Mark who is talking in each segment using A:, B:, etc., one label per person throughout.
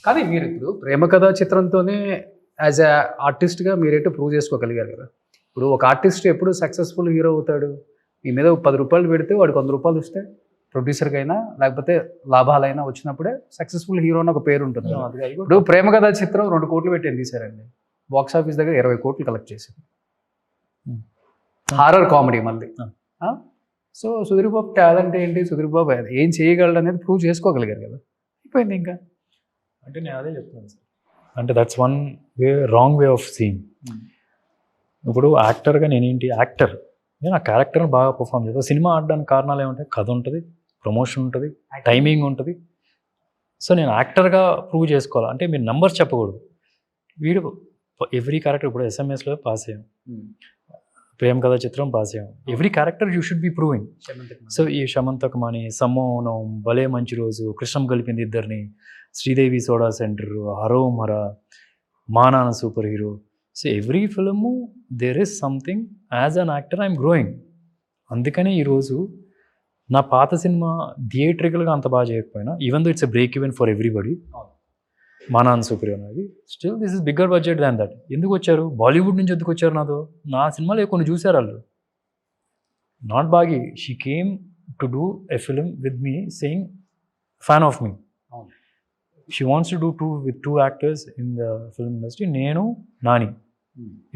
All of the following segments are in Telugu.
A: కానీ మీరు ఇప్పుడు ప్రేమ కథా చిత్రంతోనే యాజ్ ఎ ఆర్టిస్ట్గా మీరేంటో ప్రూవ్ చేసుకోగలిగారు కదా. ఇప్పుడు ఒక ఆర్టిస్ట్ ఎప్పుడు సక్సెస్ఫుల్ హీరో అవుతాడు, మీ మీద ₹10 పెడితే వాడికి ₹100 ఇస్తే ప్రొడ్యూసర్కి అయినా లేకపోతే లాభాలైనా వచ్చినప్పుడే సక్సెస్ఫుల్ హీరో అని ఒక పేరు ఉంటుంది. ఇప్పుడు ప్రేమ కథా చిత్రం 2 కోట్లు పెట్టి తీశారండి, బాక్స్ ఆఫీస్ దగ్గర 20 కోట్లు కలెక్ట్ చేసింది. హారర్ కామెడీ మళ్ళీ. సో సుధీర్ బాబు టాలెంట్ ఏంటి, సుధీర్ బాబు ఏం చేయగలడు అనేది ప్రూవ్ చేసుకోగలిగారు కదా, అయిపోయింది ఇంకా.
B: అంటే నేను అదే చెప్తున్నాను సార్, అంటే that's one way, wrong way of seeing. ఇప్పుడు యాక్టర్గా నేనేంటి, యాక్టర్ నేను ఆ క్యారెక్టర్ని బాగా పర్ఫామ్ చేస్తాను. సినిమా ఆడడానికి కారణాలు ఏమంటాయి, కథ ఉంటుంది, ప్రమోషన్ ఉంటుంది, టైమింగ్ ఉంటుంది. సో నేను యాక్టర్గా ప్రూవ్ చేసుకోవాలి అంటే మీరు నంబర్స్ చెప్పకూడదు. వీడు ఎవ్రీ క్యారెక్టర్, ఇప్పుడు ఎస్ఎంఎస్లో పాస్ అయ్యాం, ప్రేమ కథా చిత్రం పాస్ అయ్యాం, every character you should be proving. So ఈ శమంతక్ మణి, సమ్మోహనం, భలే మంచి రోజు, Krishnam Kalipindi Iddarini, Sridevi soda centre, Harom Hara, Maa Nanna super hero. So every film there is something. As an actor I'm growing. అందుకని ఈరోజు నా పాత సినిమా థియేట్రికల్గా అంత బాగా చేయకపోయినా, even though it's a break even for everybody, Maa Nanna super hero అనేది, still this is bigger budget than that. ఎందుకు వచ్చారు, బాలీవుడ్ నుంచి ఎందుకు వచ్చారు? నా సినిమాలో కొన్ని చూసారు వాళ్ళు. Not Bagi, she came to do a film with me saying fan of me. She wants to do with 2 actors in the film industry. నేను నాని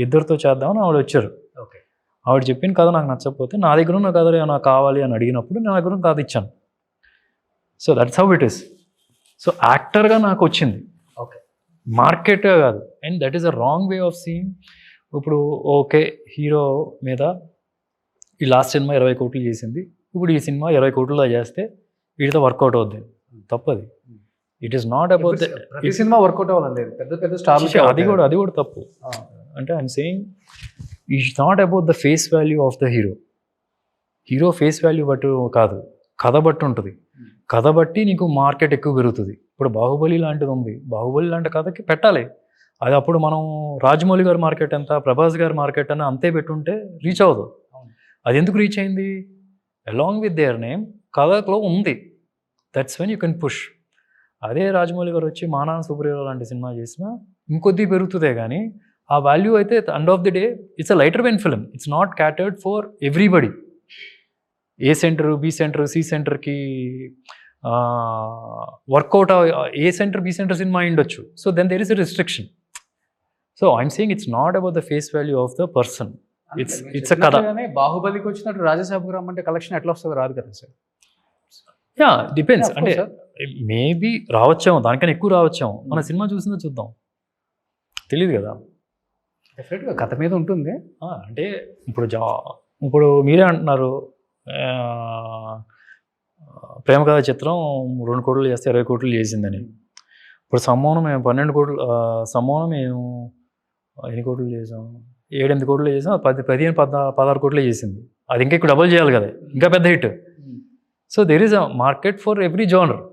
B: ఇద్దరితో చేద్దామని ఆవిడ వచ్చారు.
A: ఓకే,
B: ఆవిడ చెప్పిన కథ నాకు నచ్చకపోతే, నా దగ్గర ఉన్న కథ నాకు కావాలి అని అడిగినప్పుడు నా దగ్గర కథ ఇచ్చాను. So that's how it is. So యాక్టర్గా నాకు వచ్చింది,
A: ఓకే,
B: మార్కెట్గా కాదు. And that is a wrong way of seeing. ఇప్పుడు ఓకే, హీరో మీద ఈ లాస్ట్ సినిమా 20 కోట్లు చేసింది, ఇప్పుడు ఈ సినిమా 20 కోట్లలో చేస్తే వీటితో వర్కౌట్ అవుద్ది. తప్పది. ఇట్ ఈస్ నాట్ అబౌట్
A: ఈ సినిమా వర్కౌట్ అవ్వాలండి, పెద్ద పెద్ద స్టార్స్
B: అది కూడా తప్పు. అంటే I'm saying it's not about the face value of the hero. Hero face value బట్టి కాదు, కథ బట్టి ఉంటుంది. కథ బట్టి నీకు మార్కెట్ ఎక్కువ పెరుగుతుంది. ఇప్పుడు బాహుబలి లాంటిది ఉంది, బాహుబలి లాంటి కథకి పెట్టాలి. అది అప్పుడు మనం రాజమౌళి గారి మార్కెట్ ఎంత, ప్రభాస్ గారి మార్కెట్ అని అంతే పెట్టుంటే రీచ్ అవ్వదు. అది ఎందుకు రీచ్ అయింది? అలాంగ్ విత్ దేర్ నేమ్ కథలో ఉంది. That's when you can push. అదే రాజమౌళి గారు వచ్చి మా నాన్న సూపర్ హీరో లాంటి సినిమా చేసినా ఇంకొద్ది పెరుగుతుందే కానీ ఆ వాల్యూ అయితే end of the day it's a lighter vein film. It's not catered for everybody. A centre, B centre, C సెంటర్కి work out, A centre B centre సినిమా ఉండొచ్చు. So then there is a restriction. So I'm saying it's not about the face value of the person. It's a కథ.
A: బాహుబలికి వచ్చినట్టు రాజసాబ్ రామ్ అంటే కలెక్షన్ ఎట్లా వస్తుందో రాదు కదా సార్.
B: Yeah, depends. అంటే మేబీ రావచ్చేమో, దానికన్నా ఎక్కువ రావచ్చేమో. మన సినిమా చూసిందో చూద్దాం, తెలియదు కదా.
A: డెఫినెట్గా కథ మీద ఉంటుంది.
B: అంటే ఇప్పుడు మీరే అంటున్నారు ప్రేమ కథ చిత్రం 2 కోట్లు చేస్తే 20 కోట్లు చేసిందని. ఇప్పుడు సమ్మోహనం మేము 12 కోట్లు, సమ్మోహనం మేము ఎన్ని కోట్లు చేసాం, 7-8 కోట్లు చేసాం. 15-16 కోట్లే చేసింది. అది ఇంకా ఎక్కువ డబుల్ చేయాలి కదా, ఇంకా పెద్ద hit. So there is a market for every genre.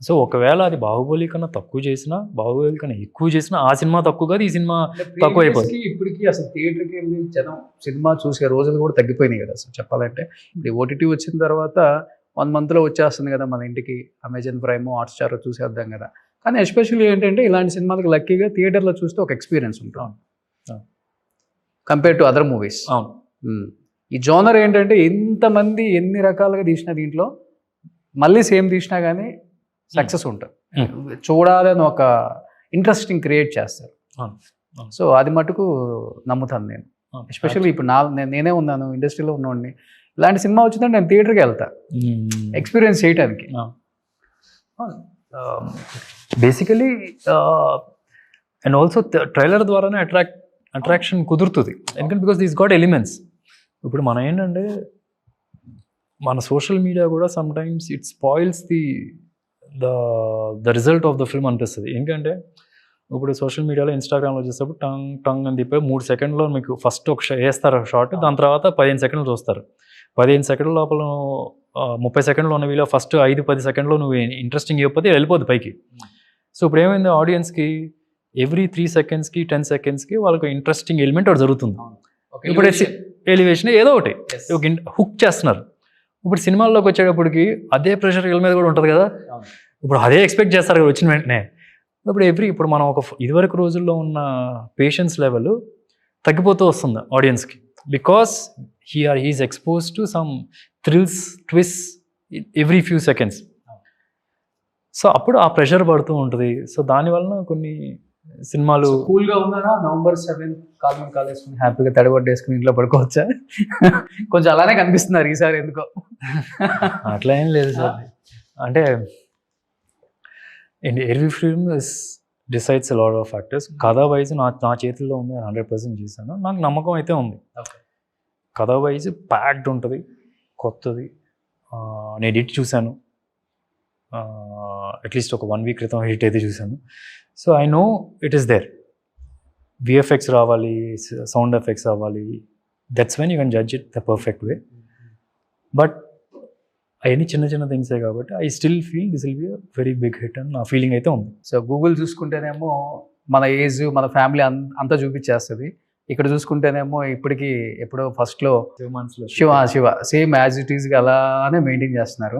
B: So ఒకవేళ అది బాహుబలి కన్నా తక్కువ చేసినా, బాహుబలి కన్నా ఎక్కువ చేసినా, ఆ సినిమా తక్కువ కాదు, ఈ సినిమా తక్కువ అయిపోతుంది.
A: ఇప్పటికీ అసలు థియేటర్కి వెళ్ళి జనం సినిమా చూసే రోజులు కూడా తగ్గిపోయినాయి కదా అసలు చెప్పాలంటే. ఇప్పుడు ఓటీటీ వచ్చిన తర్వాత 1 monthలో వచ్చేస్తుంది కదా మన ఇంటికి, అమెజాన్ ప్రైమ్, హాట్స్టార్ చూసేద్దాం కదా. కానీ ఎస్పెషల్లీ ఏంటంటే ఇలాంటి సినిమాలకు లక్కీగా థియేటర్లో చూస్తే ఒక ఎక్స్పీరియన్స్ ఉంటుంది కంపేర్ టు అదర్ మూవీస్. ఈ జోనర్ ఏంటంటే ఎంతమంది ఎన్ని రకాలుగా తీసినా దీంట్లో మళ్ళీ సేమ్ తీసినా కానీ సక్సెస్ ఉంటుంది. చూడాలని ఒక ఇంట్రెస్టింగ్ క్రియేట్ చేస్తారు. సో అది మటుకు నమ్ముతాను నేను. ఎస్పెషల్లీ ఇప్పుడు నేనే ఉన్నాను, ఇండస్ట్రీలో ఉన్నవాడిని. ఇలాంటి సినిమా వచ్చిందంటే నేను థియేటర్కి వెళ్తా ఎక్స్పీరియన్స్ చేయడానికి.
B: బేసికలీ అండ్ ఆల్సో ట్రైలర్ ద్వారానే అట్రాక్షన్ కుదురుతుంది. ఎందుకంటే బికాస్ దీస్ గాట్ ఎలిమెంట్స్. ఇప్పుడు మనం ఏంటంటే మన సోషల్ మీడియా కూడా sometimes it spoils the result of the film అనిపిస్తుంది. ఏంటంటే ఇప్పుడు సోషల్ మీడియాలో ఇన్స్టాగ్రామ్లో చూసేటప్పుడు టంగ్ టంగ్ అని తిప్పి 3 సెకండ్లో మీకు ఫస్ట్ ఒక వేస్తారు షార్ట్, దాని తర్వాత 15 సెకండ్లు చూస్తారు. 15 సెకండ్ల లోపల 30 సెకండ్లో ఉన్న వీడియో ఫస్ట్ 5-10 సెకండ్లో నువ్వు ఇంట్రెస్టింగ్ ఇవ్వకపోతే వెళ్ళిపోద్ది పైకి. సో ఇప్పుడు ఏమైంది, ఆడియన్స్కి ఎవ్రీ 3 సెకండ్స్కి 10 సెకండ్స్కి వాళ్ళకి ఇంట్రెస్టింగ్ ఎలిమెంట్ ఒకటి జరుగుతుంది. ఇప్పుడు ఎలివేషన్ ఏదో ఒకటి హుక్ చేస్తున్నారు. ఇప్పుడు సినిమాల్లోకి వచ్చేటప్పటికి అదే ప్రెషర్ వీళ్ళ మీద కూడా ఉంటుంది కదా. ఇప్పుడు అదే ఎక్స్పెక్ట్ చేస్తారు కదా వచ్చిన వెంటనే. ఇప్పుడు మనం ఇదివరకు రోజుల్లో ఉన్న పేషెన్స్ లెవెల్ తగ్గిపోతూ వస్తుంది ఆడియన్స్కి, because he is expose to some thrills twist every few seconds. So అప్పుడు ఆ ప్రెషర్ పడుతూ ఉంటుంది. సో దానివల్ల కొన్ని సినిమాలు
A: కూల్గా ఉన్నారా November 7 కాల్ వేసుకుని హ్యాపీగా తడిగొట్టేసుకుని ఇంట్లో పడుకోవచ్చా? కొంచెం అలానే కనిపిస్తున్నారు ఈసారి ఎందుకో.
B: అట్లా ఏం లేదు సార్. అంటే every film decides lot of factors. కథ వైజ్ నా చేతుల్లో ఉంది, 100% చేశాను. నాకు నమ్మకం అయితే ఉంది. కథ వైజ్ ప్యాక్డ్ ఉంటుంది, కొత్తది. నేను ఎడిట్ చూశాను, అట్లీస్ట్ ఒక 1 వీక్ క్రితం ఎడిట్ అయితే చూశాను. So I know it is there. VFX రావాలి, సౌండ్ ఎఫెక్ట్స్ రావాలి, that's when you can judge it the perfect way. But అవన్నీ చిన్న చిన్న థింగ్సే కాబట్టి I still feel this will be a very big hit అని నా ఫీలింగ్ అయితే ఉంది.
A: సో గూగుల్ చూసుకుంటేనేమో మన ఏజ్ మన ఫ్యామిలీ అంతా చూపించేస్తుంది. ఇక్కడ చూసుకుంటేనేమో ఇప్పటికి ఎప్పుడో ఫస్ట్లో శివ సేమ్ యాజ్ ఇట్ ఈస్గా అలానే మెయింటైన్ చేస్తున్నారు.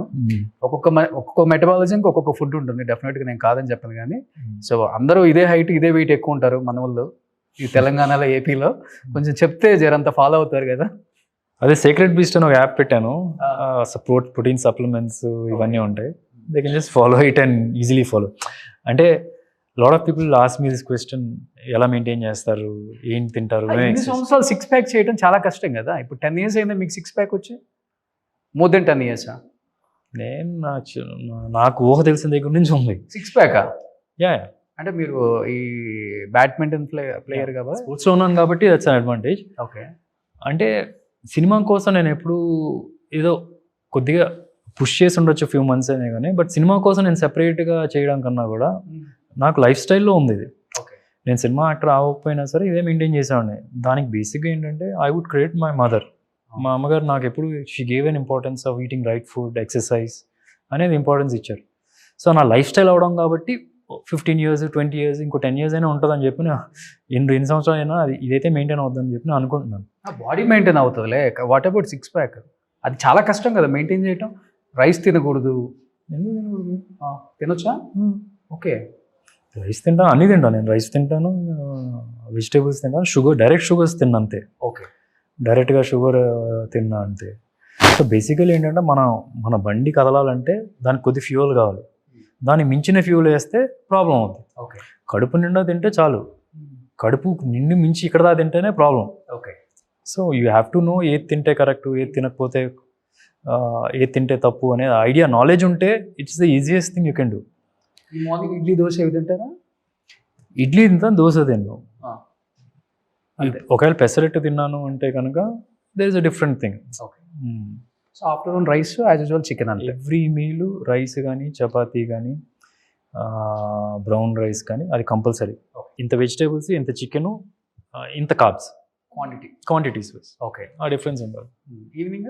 A: ఒక్కొక్క మెటబాలజీకి ఒక్కొక్క ఫుడ్ ఉంటుంది డెఫినెట్గా, నేను కాదని చెప్పను కానీ. సో అందరూ ఇదే హైట్ ఇదే వెయిట్ ఎక్కువ ఉంటారు మన వాళ్ళు ఈ తెలంగాణలో ఏపీలో. కొంచెం చెప్తే జరంతా ఫాలో అవుతారు కదా.
B: అదే సీక్రెట్ బీస్ట్ అని ఒక యాప్ పెట్టాను. ప్రోటీన్ సప్లిమెంట్స్ ఇవన్నీ ఉంటాయి. They can just follow it and easily follow. అంటే lot of people ask me this question, ఎలా మెయింటైన్ చేస్తారు, ఏం తింటారు?
A: 2 సంవత్సరాలు 6 ప్యాక్ చేయడం చాలా కష్టం కదా. ఇప్పుడు 10 years అయిందా మీకు 6 ప్యాక్ వచ్చి? More than 10 years?
B: నేను నాకు ఊహ తెలిసిన దగ్గర నుంచి ఉంది
A: 6 ప్యాక్.
B: యా,
A: అంటే మీరు ఈ బ్యాడ్మింటన్ ప్లేయర్ కదా,
B: స్పోర్ట్స్లో ఉన్నాను కాబట్టి దట్స్ అన్ అడ్వాంటేజ్.
A: ఓకే.
B: అంటే సినిమా కోసం నేను ఎప్పుడు ఏదో కొద్దిగా పుష్ చేసి ఉండొచ్చు ఫ్యూ మంత్స్ అయినా కానీ, బట్ సినిమా కోసం నేను సెపరేట్గా చేయడం కన్నా కూడా నాకు లైఫ్ స్టైల్లో ఉంది ఇది. నేను సినిమా యాక్టర్ అవ్వకపోయినా సరే ఇదే మెయింటైన్ చేసేవాడిని. దానికి బేసిక్గా ఏంటంటే I would create my mother. మా అమ్మగారు నాకు ఎప్పుడు she gave an importance of eating right food, exercise అనేది ఇంపార్టెన్స్ ఇచ్చారు. సో నా లైఫ్ స్టైల్ అవడం కాబట్టి 15 years 20 years ఇంకో 10 years అయినా ఉంటుందని చెప్పి ఎన్ని సంవత్సరాలు అయినా అది ఇదైతే మెయింటైన్ అవుతుందని చెప్పి నేను అనుకుంటున్నాను.
A: బాడీ మెయింటైన్ అవుతుందిలే. What about 6 pack? అది చాలా కష్టం కదా మెయింటైన్ చేయటం. రైస్ తినకూడదు.
B: ఎందుకు తినకూడదు?
A: తినొచ్చా? ఓకే.
B: రైస్ తింటాను, అన్నీ తింటాను. నేను రైస్ తింటాను, వెజిటేబుల్స్ తింటాను, డైరెక్ట్ షుగర్స్ తిన్నా అంతే.
A: ఓకే.
B: డైరెక్ట్గా షుగర్ తిన్నా అంతే. సో బేసికలీ ఏంటంటే మన బండి కదలాలంటే దానికి కొద్ది ఫ్యూయల్ కావాలి. దానికి మించిన ఫ్యూల్ వేస్తే ప్రాబ్లం అవుతుంది.
A: ఓకే.
B: కడుపు నిండా తింటే చాలు, కడుపు నిండి మించి ఇక్కడ దా తింటేనే problem.
A: Okay.
B: So you have to know ఏది తింటే కరెక్ట్, ఏది తినకపోతే ఏది తింటే తప్పు అనే ఐడియా నాలెడ్జ్ ఉంటే it's the easiest thing you can do.
A: Morning idli dosa ఏవి తింటారా?
B: ఇడ్లీ తింటాను, దోశ తిన్నాను. ఒకవేళ పెసరెట్టు తిన్నాను అంటే కనుక there is a different thing.
A: Okay. So afternoon rice as usual chicken అంటే
B: ఎవ్రీ మీల్ రైస్ కానీ చపాతీ కానీ బ్రౌన్ రైస్ కానీ అది కంపల్సరీ. ఇంత వెజిటేబుల్స్, ఇంత చికెను, ఇంత కార్బ్స్, క్వాంటిటీస్.
A: ఓకే.
B: ఆ డిఫరెన్స్ ఉండాలి.
A: ఈవినింగ్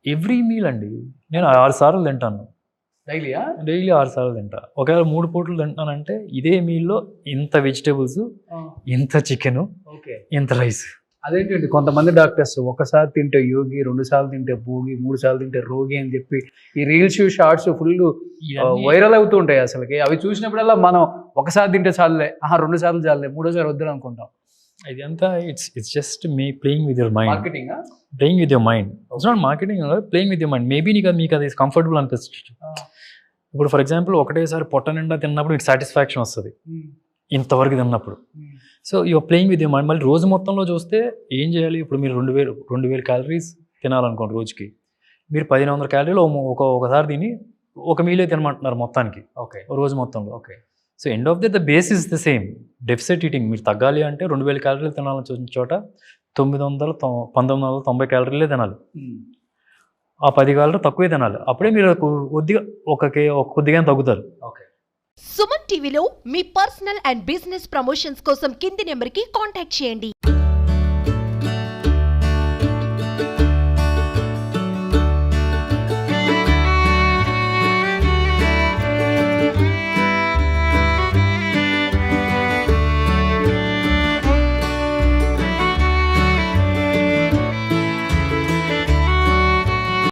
B: ఎవ్రీ మీల్ అండి నేను 6 సార్లు తింటాను. డైలీ 6 సార్లు తింటా. ఒకవేళ 3 పూటలు తింటానంటే ఇదే మీల్లో ఇంత వెజిటేబుల్స్, ఇంత చికెను, ఇంత రైస్.
A: అదేంటండి కొంతమంది డాక్టర్స్ ఒకసారి తింటే యోగి, 2 సార్లు తింటే భోగి, 3 సార్లు తింటే రోగి అని చెప్పి ఈ రీల్స్ షార్ట్స్ ఫుల్ వైరల్ అవుతూ ఉంటాయి. అసలుకి అవి చూసినప్పుడల్లా మనం ఒకసారి తింటే చాలులే, 2 సార్లు చాలులే, 3ఓసారి వద్దు అనుకుంటాం.
B: ఇదంతా it's just me playing with your mind.
A: Marketing.
B: Playing with your mind. It's not marketing, playing with your mind. Maybe మీకు అది కంఫర్టబుల్ అనిపిస్తుంది. ఇప్పుడు ఫర్ ఎగ్జాంపుల్ ఒకటేసారి పొట్ట నిండా తిన్నప్పుడు మీకు సాటిస్ఫాక్షన్ వస్తుంది, ఇంతవరకు తిన్నప్పుడు. So your playing with your mind. మళ్ళీ రోజు మొత్తంలో చూస్తే ఏం చేయాలి? ఇప్పుడు మీరు 2000 క్యాలరీస్ తినాలనుకోండి రోజుకి, మీరు 1500 క్యాలరీలు ఒకసారి తిని ఒక మీలే తినమంటున్నారు మొత్తానికి.
A: ఓకే.
B: రోజు మొత్తంలో.
A: Okay.
B: So end of the base is the same. Deficit eating. మీరు తగ్గాలి అంటే 2000 క్యాలరీలు తినాలని చోట 1990 క్యాలరీలే తినాలి. ఆ 10 క్యాలరీలు తక్కువే తినాలి. అప్పుడే మీరు కొద్దిగా తగ్గుతారు.
A: ఓకే.
C: సుమన్ టీవీలో మీ పర్సనల్ అండ్ బిజినెస్ ప్రమోషన్స్ కోసం కింది నెంబర్కి కాంటాక్ట్ చేయండి.